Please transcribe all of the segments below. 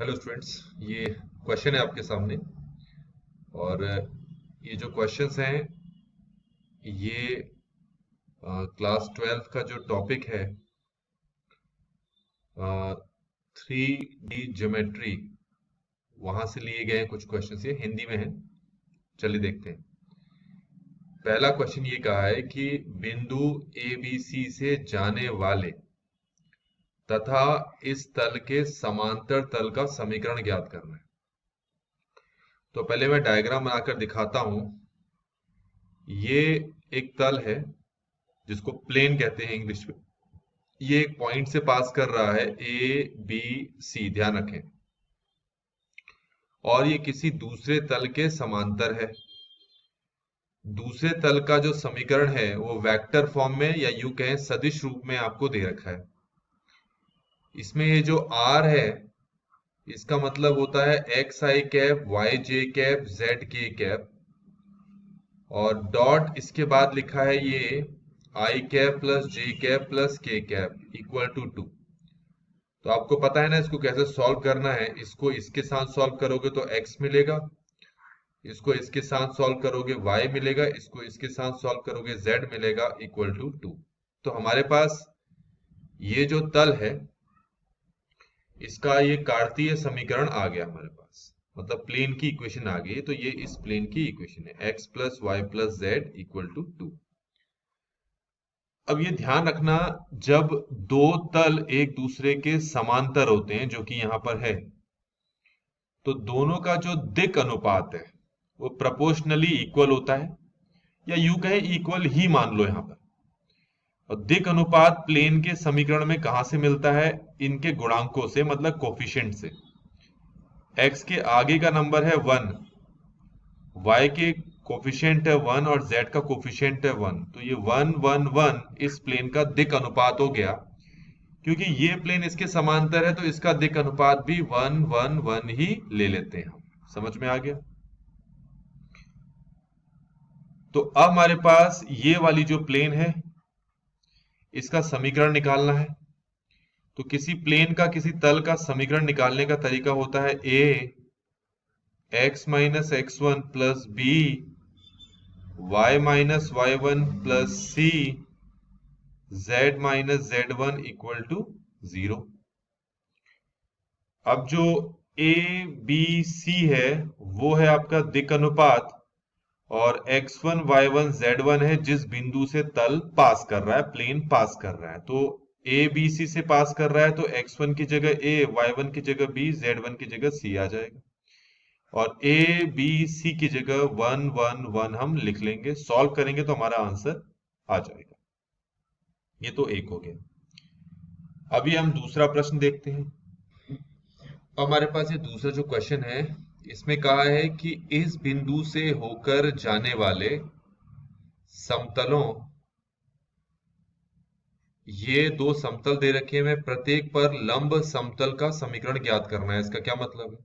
Hello students, ये question है आपके सामने। और ये जो क्वेश्चंस हैं ये क्लास 12 का जो टॉपिक है 3D ज्योमेट्री, वहां से लिए गए हैं कुछ क्वेश्चंस। ये हिंदी में है, चलिए देखते हैं। पहला क्वेश्चन ये कहा है कि बिंदु ए बी सी से जाने वाले तथा इस तल के समांतर तल का समीकरण ज्ञात करना है। तो पहले मैं डायग्राम बनाकर दिखाता हूं। ये एक तल है जिसको प्लेन कहते हैं इंग्लिश में। ये एक पॉइंट से पास कर रहा है, ए बी सी, ध्यान रखें। और ये किसी दूसरे तल के समांतर है। दूसरे तल का जो समीकरण है वो वेक्टर फॉर्म में या यूं कहें सदिश रूप में आपको दे रखा है। इसमें ये जो आर है इसका मतलब होता है एक्स आई कैप, वाई जे कैप, जेड के कैप। और डॉट इसके बाद लिखा है ये आई कैप प्लस जे कैप प्लस के कैप इक्वल टू 2। तो आपको पता है ना इसको कैसे सॉल्व करना है। इसको इसके साथ सॉल्व करोगे तो x मिलेगा, इसको इसके साथ सॉल्व करोगे y मिलेगा, इसको इसके साथ सॉल्व करोगे z मिलेगा इक्वल टू 2। तो हमारे पास ये जो तल है इसका ये कार्तीय समीकरण आ गया हमारे पास, मतलब प्लेन की इक्वेशन आ गई। तो ये इस प्लेन की इक्वेशन है, x plus y plus z equal to 2। अब ये ध्यान रखना, जब दो तल एक दूसरे के समांतर होते हैं जो कि यहां पर है, तो दोनों का जो दिक् अनुपात है वो प्रोपोर्शनली इक्वल होता है, या यूं कहें इक्वल ही मान लो यहां पर। और दिक् अनुपात प्लेन के समीकरण में कहां से मिलता है? इनके गुणांकों से, मतलब कोफिशिएंट से। x के आगे का नंबर है 1, y के कोफिशिएंट है 1 और z का कोफिशिएंट है 1। तो ये 1 1 1 इस प्लेन का दिक् अनुपात हो गया। क्योंकि ये प्लेन इसके समांतर है तो इसका दिक् अनुपात भी 1 1 1 ही ले लेते हैं हम। समझ में आ गया? तो अब हमारे पास ये वाली जो प्लेन है इसका समीकरण निकालना है। तो किसी प्लेन का किसी तल का समीकरण निकालने का तरीका होता है a x minus x one plus b y minus y one plus c z minus z one equal to 0। अब जो ए बी सी है वो है आपका दिक् अनुपात, और x1 y1 z1 है जिस बिंदु से तल पास कर रहा है, प्लेन पास कर रहा है। तो ए बी सी से पास कर रहा है तो x1 की जगह a, y1 की जगह b, z1 की जगह c आ जाएगा। और ए बी सी की जगह 1 1 1 हम लिख लेंगे। सॉल्व करेंगे तो हमारा आंसर आ जाएगा। ये तो एक हो गया। अभी हम दूसरा प्रश्न देखते हैं। हमारे पास ये दूसरा जो क्वेश्चन है इसमें कहा है कि इस बिंदु से होकर जाने वाले समतलों, ये दो समतल दे रखे हैं, प्रत्येक पर लंब समतल का समीकरण ज्ञात करना है। इसका क्या मतलब है?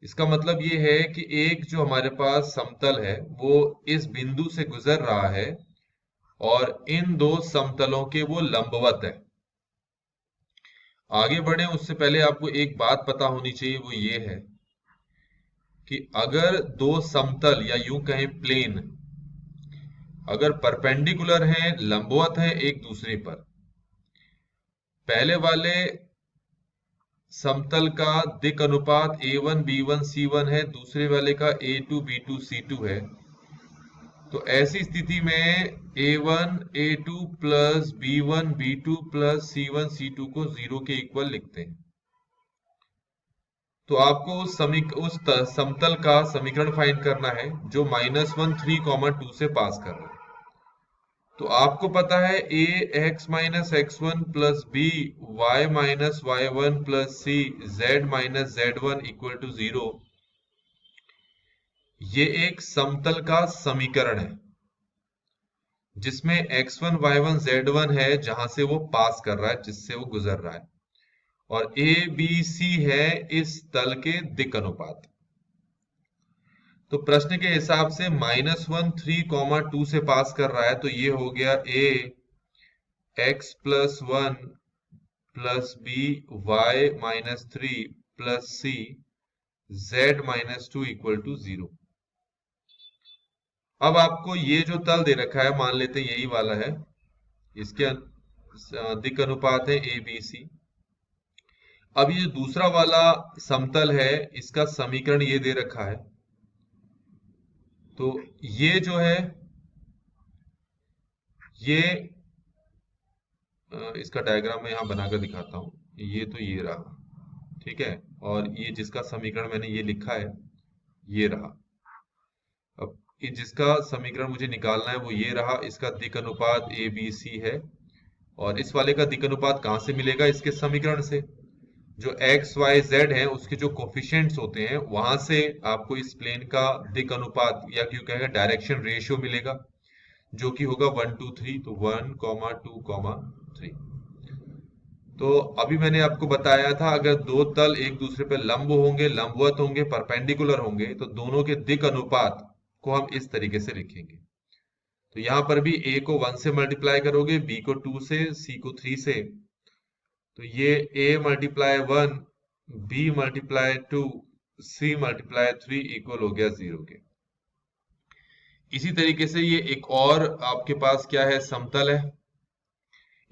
इसका मतलब ये है कि एक जो हमारे पास समतल है वो इस बिंदु से गुजर रहा है और इन दो समतलों के वो लंबवत है। आगे बढ़े उससे पहले आपको एक बात पता होनी चाहिए, वो ये है कि अगर दो समतल या यूं कहें प्लेन अगर परपेंडिकुलर हैं, लंबवत हैं एक दूसरे पर, पहले वाले समतल का दिक् अनुपात a1 b1 c1 है, दूसरे वाले का a2 b2 c2 है। तो ऐसी स्थिति में a1 a2 plus b1 b2 plus c1 c2 को 0 के इक्वल लिखते हैं। तो आपको उस समतल का समीकरण फाइंड करना है जो -1 3, 2 से पास कर रहा है। तो आपको पता है a x minus x one plus b y minus y one plus c z minus z one equal to 0। ये एक समतल का समीकरण है जिसमें x1 y1 z1 है जहां से वो पास कर रहा है, जिससे वो गुजर रहा है, और a b c है इस तल के दिक् अनुपात। तो प्रश्न के हिसाब से -1 3, 2 से पास कर रहा है तो ये हो गया a x plus one plus b y minus 3 plus c z minus 2 equal to 0। अब आपको ये जो तल दे रखा है, मान लेते हैं यही वाला है, इसके दिक् अनुपात है ए बी सी। अब ये दूसरा वाला समतल है, इसका समीकरण ये दे रखा है। तो ये जो है ये इसका डायग्राम मैं यहां बनाकर दिखाता हूं। ये तो ये रहा, ठीक है, और ये जिसका समीकरण मैंने ये लिखा है ये रहा। अब ये जिसका समीकरण मुझे निकालना है वो ये रहा, इसका दिक् अनुपात ए बी सी है। और इस वाले का दिक् अनुपात कहां से मिलेगा? इसके समीकरण से। जो एक्स वाई जेड है उसके जो कोफिशिएंट्स होते हैं वहां से आपको इस प्लेन का दिक् अनुपात या क्यों कहेगा डायरेक्शन रेशियो मिलेगा, जो कि होगा 1 2 3। तो 1, 2, 3। तो अभी मैंने आपको बताया था अगर दो तल एक दूसरे पर लंब होंगे, लंबवत होंगे, परपेंडिकुलर होंगे, तो दोनों के दिक् अनुपात को हम इस तरीके से लिखेंगे। तो यहां पर भी a को 1 से मल्टीप्लाई करोगे, b को 2 से, c को 3 से। तो ये a multiply 1, b multiply 2, c multiply 3 equal हो गया 0 के। इसी तरीके से ये एक और आपके पास क्या है, समतल है,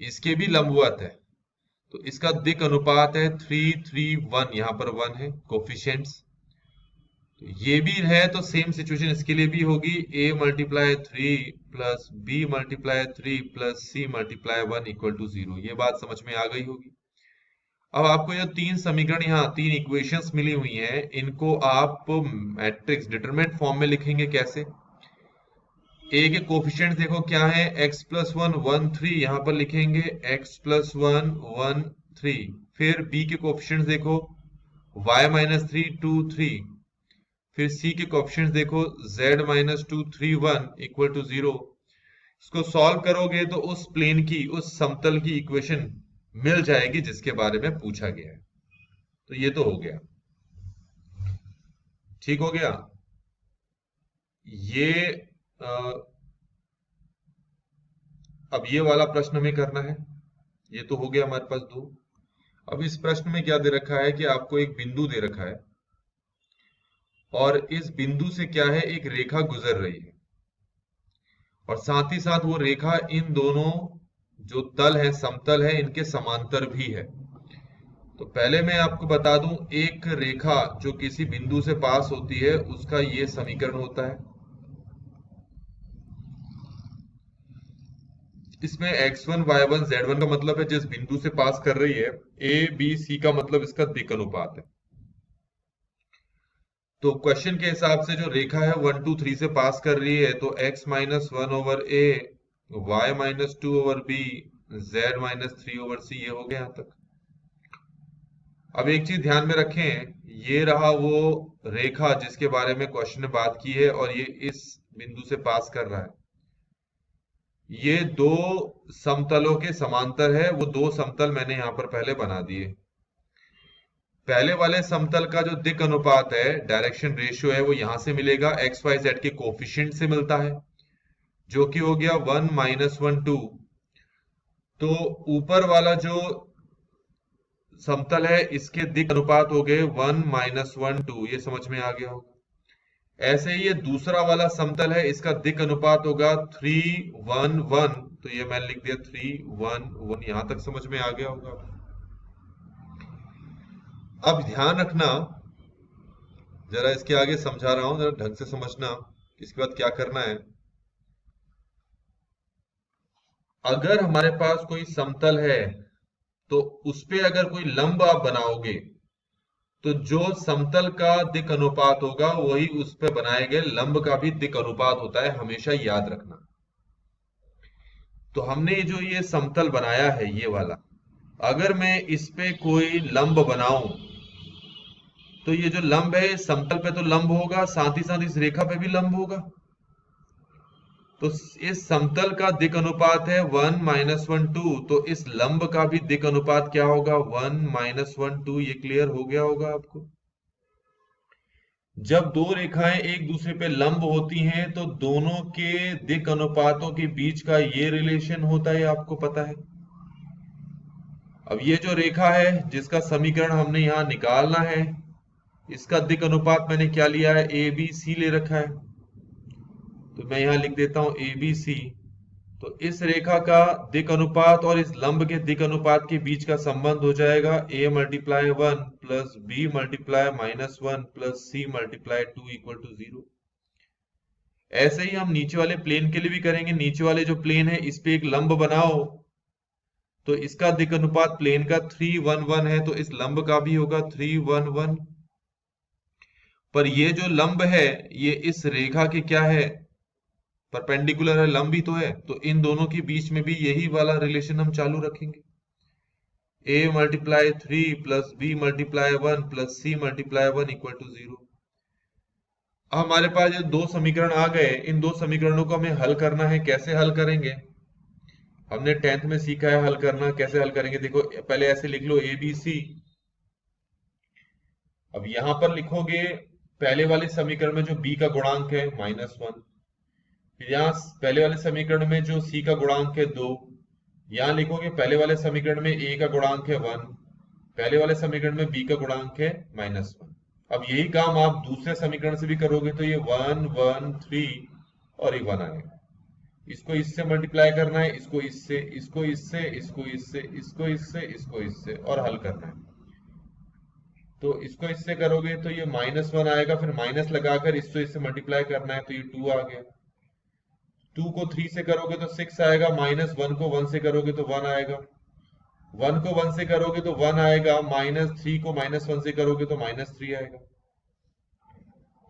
इसके भी लंबवत है। तो इसका दिक् अनुपात है 3 3 1, यहां पर 1 है कोफिशिएंट्स। तो ये भी है तो सेम सिचुएशन इसके लिए भी होगी, a multiply 3 plus b multiply 3 plus c multiply 1 equal to 0। ये बात समझ में आ गई होगी। अब आपको ये तीन समीकरण, यहाँ तीन इक्वेशंस मिली हुई हैं, इनको आप मैट्रिक्स डिटरमिनेंट फॉर्म में लिखेंगे। कैसे? a के कोफिशिएंट देखो क्या है, x प्लस 1 1 3, यहां पर लिखेंगे x प्लस 1 1 3। फिर b के कोफिशिएंट देखो y माइनस 3 2 3। फिर c के कोफिशिएंट देखो z माइनस 2 3 1 इक्वल टू 0। इसको सॉल्व करोगे तो उस प्लेन की, उस समतल की इक्वेशन मिल जाएगी जिसके बारे में पूछा गया है। तो ये तो हो गया, ठीक हो गया। ये अब ये वाला प्रश्न हमें करना है। ये तो हो गया हमारे पास दो। अब इस प्रश्न में क्या दे रखा है कि आपको एक बिंदु दे रखा है और इस बिंदु से क्या है, एक रेखा गुजर रही है और साथ ही साथ वो रेखा इन दोनों जो तल है, समतल है, इनके समांतर भी है। तो पहले मैं आपको बता दूं, एक रेखा जो किसी बिंदु से पास होती है उसका ये समीकरण होता है। इसमें x1 y1 z1 का मतलब है जिस बिंदु से पास कर रही है, a b c का मतलब इसका दिक् अनुपात है। तो क्वेश्चन के हिसाब से जो रेखा है 1 2 3 से पास कर रही है, तो x minus 1 over a, y minus 2 over b, z minus 3 over c। ये हो गया यहां तक। अब एक चीज ध्यान में रखें, ये रहा वो रेखा जिसके बारे में क्वेश्चन ने बात की है और ये इस बिंदु से पास कर रहा है। ये दो समतलों के समांतर है, वो दो समतल मैंने यहां पर पहले बना दिए। पहले वाले समतल का जो दिक् अनुपात है, डायरेक्शन रेशियो है, वो यहां से मिलेगा, एक्स वाई जेड के कोफिशिएंट से मिलता है, जो कि हो गया 1 माइनस 1 2। तो ऊपर वाला जो समतल है इसके दिक् अनुपात हो गए 1 माइनस 1 2। ये समझ में आ गया होगा। ऐसे ही ये दूसरा वाला समतल है, इसका दिक् अनुपात होगा 3 1 1। तो ये मैंने लिख दिया 3 1 1। यहां तक समझ में आ गया होगा। अब ध्यान रखना, जरा इसके आगे समझा रहा हूं, जरा ढंग से समझना। इसके बाद क्या करना है, अगर हमारे पास कोई समतल है तो उस पे अगर कोई लंब आप बनाओगे तो जो समतल का दिक् अनुपात होगा वही उस पे बनाए गए लंब का भी दिक् अनुपात होता है, हमेशा याद रखना। तो हमने जो ये समतल बनाया है ये वाला, अगर मैं इस पे कोई लंब बनाऊं तो ये जो लंब है समतल पे तो लंब होगा, साथ ही साथ इस रेखा पे भी लंब होगा। तो इस समतल का दिक् अनुपात है 1 माइनस 1 2। तो इस लंब का भी दिक् अनुपात क्या होगा, 1 माइनस 1 2। ये क्लियर हो गया होगा आपको। जब दो रेखाएं एक दूसरे पे लंब होती हैं तो दोनों के दिक् अनुपातों के बीच का ये रिलेशन होता है, आपको पता है। अब ये जो रेखा है जिसका समीकरण हमने यहाँ निकालना है, इसका दिक् अनुपात मैंने क्या लिया है, ए बी सी ले रखा है। तो मैं यहाँ लिख देता हूं ए बी सी। तो इस रेखा का दिक् अनुपात और इस लंब के दिक् अनुपात के बीच का संबंध हो जाएगा a multiply 1 plus b multiply -1 plus c multiply 2 equal to 0। ऐसे ही हम नीचे वाले प्लेन के लिए भी करेंगे। नीचे वाले जो प्लेन है इस पे एक लंब बनाओ, तो इसका दिक् अनुपात प्लेन का 3:1:1 है, तो इस लंब का भी होगा 3:1:1। पर ये जो लंब है ये इस रेखा के क्या है, परपेंडिकुलर है, लंब ही तो है। तो इन दोनों के बीच में भी यही वाला रिलेशन हम चालू रखेंगे, a multiply 3 plus b multiply 1 plus c multiply 1 equal to 0। हमारे पास ये दो समीकरण आ गए। इन दो समीकरणों को हमें हल करना है। कैसे हल करेंगे, हमने 10th में सीखा है हल करना। कैसे हल करेंगे, देखो पहले ऐसे लिख लो ए बी सी। अब यहां पर लिखोगे पहले वाले समीकरण में जो b का गुणांक है -1, फिर यहाँ पहले वाले समीकरण में जो c का गुणांक है 2, यहां लिखोगे पहले वाले समीकरण में a का गुणांक है 1, पहले वाले समीकरण में b का गुणांक है -1। अब यही काम आप दूसरे समीकरण से भी करोगे, तो ये 1 1 3 और ये 1 आएगा। इसको इससे मल्टीप्लाई करना है, इसको इससे, इसको इससे, इसको इससे, इसको इससे, इसको इससे, और हल करना है। तो इसको इससे करोगे तो ये -1 आएगा, फिर माइनस लगाकर इसको इससे मल्टीप्लाई करना है, तो ये 2 आ गया। 2 को 3 से करोगे तो 6 आएगा, -1 को 1 से करोगे तो 1 आएगा, 1 को 1 से करोगे तो 1 आएगा, -3 को -1 से करोगे तो -3 आएगा।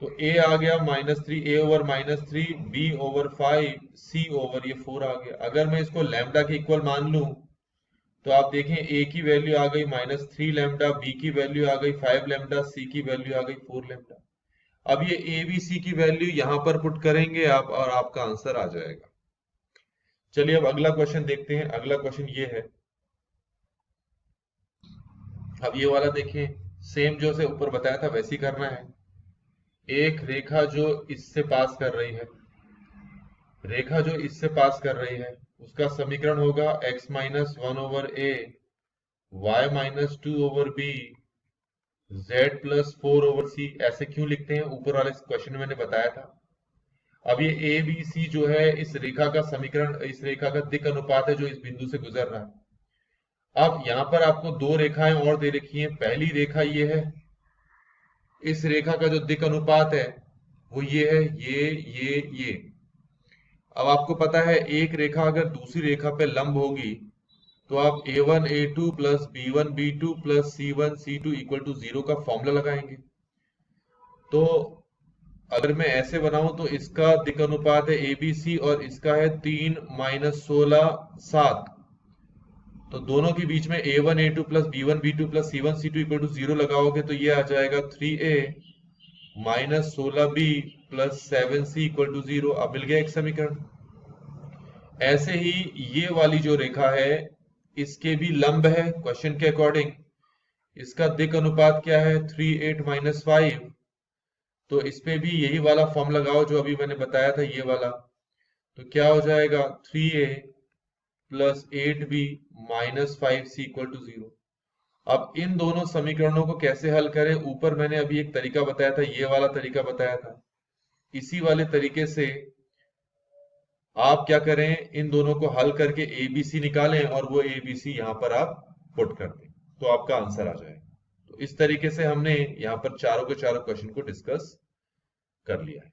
तो a आ गया -3, a over -3, b over 5, c over ये 4 आ गया। अगर मैं इसको लैम्डा के इक्वल मान लूं तो आप देखें a की वैल्यू आ गई -3 लैम्डा, b की वैल्यू आ गई 5 लैम्डा, c की वैल्यू आ गई 4 लैम्डा। अब ये a b c की वैल्यू यहां पर पुट करेंगे आप और आपका आंसर आ जाएगा। चलिए अब अगला क्वेश्चन देखते हैं। अगला क्वेश्चन ये है, अब ये वाला देखें, सेम जो से ऊपर बताया था वैसे ही करना है। एक रेखा जो इससे पास कर रही है, रेखा जो इससे पास कर रही है उसका समीकरण होगा x -1 over a, y -2 over b, z +4 over c। ऐसे क्यों लिखते हैं, ऊपर वाले क्वेश्चन में मैंने बताया था। अब ये ए बी सी जो है इस रेखा का समीकरण, इस रेखा का दिक् अनुपात है जो इस बिंदु से गुजर रहा है। अब यहां पर आपको दो रेखाएं और दे रखी हैं। पहली रेखा ये है, इस रेखा का जो दिक् अनुपात है वो ये है, ये। अब आपको पता है एक रेखा अगर दूसरी रेखा पे लंब होगी तो आप a1 a2 plus b1 b2 plus c1 c2 equal to 0 का फॉर्मूला लगाएंगे। तो अगर मैं ऐसे बनाऊं तो इसका दिक् अनुपात है ABC और इसका है 3 -16 7। तो दोनों के बीच में a1 a2 plus b1 b2 plus c1 c2 equal to 0 लगाओगे तो ये आ जाएगा 3a -16b plus 7c equal to 0। अब मिल गया एक समीकरण। ऐसे ही ये वाली जो रेखा है इसके भी लंब है क्वेश्चन के अकॉर्डिंग। इसका दिक् अनुपात क्या है, 3 8 -5। तो इस पे भी यही वाला फॉर्म लगाओ जो अभी मैंने बताया था, ये वाला। तो क्या हो जाएगा, 3a plus 8b -5c equal to 0। अब इन दोनों समीकरणों को कैसे हल करें, ऊपर मैंने अभी एक तरीका बताया था, ये वाला तरीका बताया था। इसी वाले तरीके से आप क्या करें, इन दोनों को हल करके ABC निकालें और वो ABC यहां पर आप पुट कर दें तो आपका आंसर आ जाएगा। तो इस तरीके से हमने यहाँ पर चारों के चारों क्वेश्चन को डिस्कस कर लिया है।